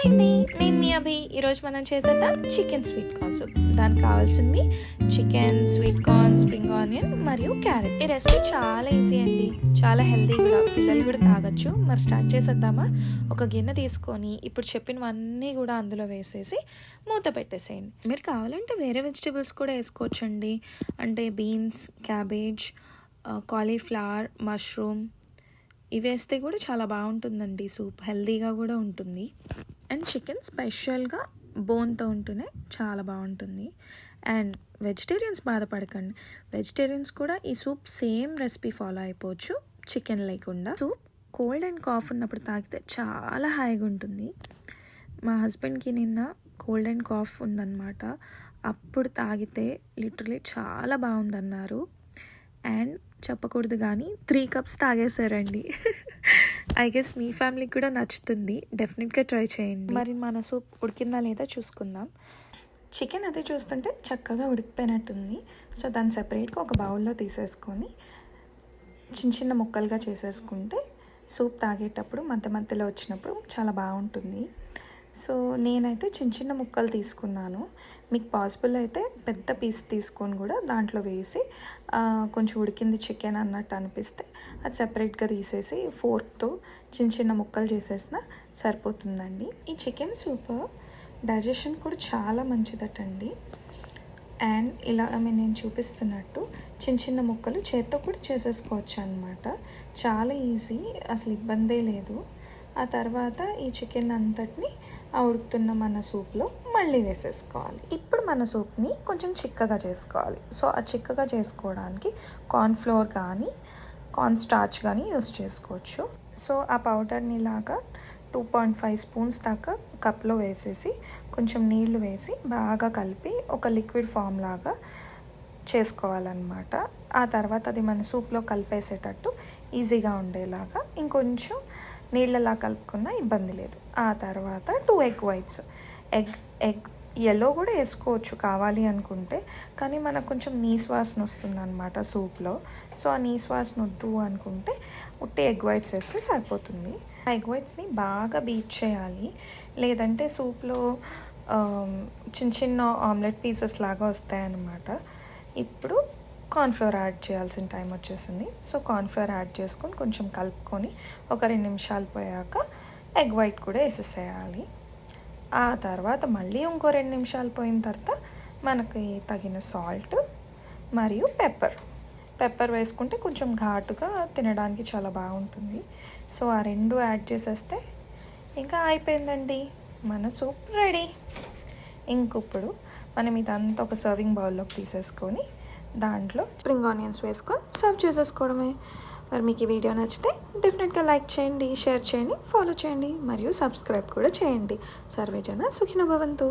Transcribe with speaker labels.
Speaker 1: అండి, నేను మీ అభి. ఈరోజు మనం చేసేద్దాం చికెన్ స్వీట్ కార్న్ సూప్. దానికి కావాల్సింది chicken, sweet corn, spring onion మరియు క్యారెట్. ఈ రెసిపీ చాలా ఈజీ అండి, చాలా హెల్తీ కూడా, పిల్లలు కూడా తాగొచ్చు. మరి స్టార్ట్ చేసేద్దామా? ఒక గిన్నె తీసుకొని ఇప్పుడు చెప్పినవన్నీ కూడా అందులో వేసేసి మూత పెట్టేసేయండి. మీరు కావాలంటే వేరే వెజిటేబుల్స్ కూడా వేసుకోవచ్చండి, అంటే బీన్స్, క్యాబేజ్, కాలీఫ్లవర్, మష్రూమ్ ఇవి వేస్తే కూడా చాలా బాగుంటుందండి. సూప్ హెల్తీగా కూడా ఉంటుంది. అండ్ చికెన్ స్పెషల్గా బోన్తో ఉంటూనే చాలా బాగుంటుంది. అండ్ వెజిటేరియన్స్ బాధపడకండి, వెజిటేరియన్స్ కూడా ఈ సూప్ సేమ్ రెసిపీ ఫాలో అయిపోవచ్చు చికెన్ లేకుండా. సూప్ కోల్డ్ అండ్ కాఫ్ ఉన్నప్పుడు తాగితే చాలా హాయిగా ఉంటుంది. మా హస్బెండ్కి నిన్న కోల్డ్ అండ్ కాఫ్ ఉందన్నమాట. అప్పుడు తాగితే లిటరలీ చాలా బాగుందన్నారు. అండ్ చెప్పకూడదు కానీ 3 cups తాగేశారండి. ఐ గెస్ మీ ఫ్యామిలీకి కూడా నచ్చుతుంది, డెఫినెట్గా ట్రై చేయండి. మరి మన సూప్ ఉడికిందా లేదా చూసుకుందాం. చికెన్ అది చూస్తుంటే చక్కగా ఉడికిపోయినట్టుంది. సో దాన్ని సెపరేట్గా ఒక బౌల్లో తీసేసుకొని చిన్న చిన్న ముక్కలుగా చేసేసుకుంటే సూప్ తాగేటప్పుడు మధ్య మధ్యలో వచ్చినప్పుడు చాలా బాగుంటుంది. సో నేనైతే చిన్న చిన్న ముక్కలు తీసుకున్నాను. మీకు పాసిబుల్ అయితే పెద్ద పీస్ తీసుకొని కూడా దాంట్లో వేసి కొంచెం ఉడికింది చికెన్ అన్నట్టు అనిపిస్తే అది సెపరేట్గా తీసేసి ఫోర్క్తో చిన్న చిన్న ముక్కలు చేసేసినా సరిపోతుందండి. ఈ చికెన్ సూప్ డైజెషన్ కూడా చాలా మంచిదటండి. అండ్ ఇలా నేను చూపిస్తున్నట్టు చిన్న చిన్న ముక్కలు చేత్తో కూడా చేసేసుకోవచ్చు అన్నమాట. చాలా ఈజీ, అసలు ఇబ్బందే లేదు. ఆ తర్వాత ఈ చికెన్ అంతటిని ఆ ఉడుకుతున్న మన సూప్లో మళ్ళీ వేసేసుకోవాలి. ఇప్పుడు మన సూప్ని కొంచెం చిక్కగా చేసుకోవాలి. సో ఆ చిక్కగా చేసుకోవడానికి కార్న్ఫ్లోర్ కానీ కార్న్ స్టార్చ్ కానీ యూస్ చేసుకోవచ్చు. సో ఆ పౌడర్ని ఇలాగా 2.5 స్పూన్స్ దాకా కప్లో వేసేసి కొంచెం నీళ్లు వేసి బాగా కలిపి ఒక లిక్విడ్ ఫామ్ లాగా చేసుకోవాలన్నమాట. ఆ తర్వాత అది మన సూప్లో కలిపేసేటట్టు ఈజీగా ఉండేలాగా ఇంకొంచెం నీళ్ళలా కలుపుకున్నా ఇబ్బంది లేదు. ఆ తర్వాత 2 egg whites, ఎగ్ ఎల్లో కూడా వేసుకోవచ్చు కావాలి అనుకుంటే, కానీ మనకు కొంచెం నీసు వాసన వస్తుంది అనమాట సూప్లో. సో ఆ నీసు వాసన వద్దు అనుకుంటే ఉట్టి ఎగ్ వైట్స్ వేస్తే సరిపోతుంది. ఆ ఎగ్ వైట్స్ని బాగా బీట్ చేయాలి, లేదంటే సూప్లో చిన్న చిన్న ఆమ్లెట్ పీసెస్ లాగా వస్తాయన్నమాట. ఇప్పుడు కార్న్ఫ్లోర్ యాడ్ చేయాల్సిన టైం వచ్చేసింది. సో కార్న్ఫ్లోర్ యాడ్ చేసుకొని కొంచెం కలుపుకొని ఒక 2 నిమిషాలు పోయాక ఎగ్ వైట్ కూడా వేసేసేయాలి. ఆ తర్వాత మళ్ళీ ఇంకో 2 నిమిషాలు పోయిన తర్వాత మనకి తగిన సాల్ట్ మరియు పెప్పర్ వేసుకుంటే కొంచెం ఘాటుగా తినడానికి చాలా బాగుంటుంది. సో ఆ 2 యాడ్ చేసేస్తే ఇంకా అయిపోయిందండి, మన సూప్ రెడీ. ఇంకొప్పుడు మనం ఇదంతా ఒక సర్వింగ్ బౌల్లోకి తీసేసుకొని దాంట్లో స్ప్రింగ్ ఆనియన్స్ వేసుకొని సర్వ్ చేసేసుకోవడమే. మరి మీకు ఈ వీడియో నచ్చితే డెఫినెట్గా లైక్ చేయండి, షేర్ చేయండి, ఫాలో చేయండి మరియు సబ్స్క్రైబ్ కూడా చేయండి. సర్వే జన సుఖినో భవంతు.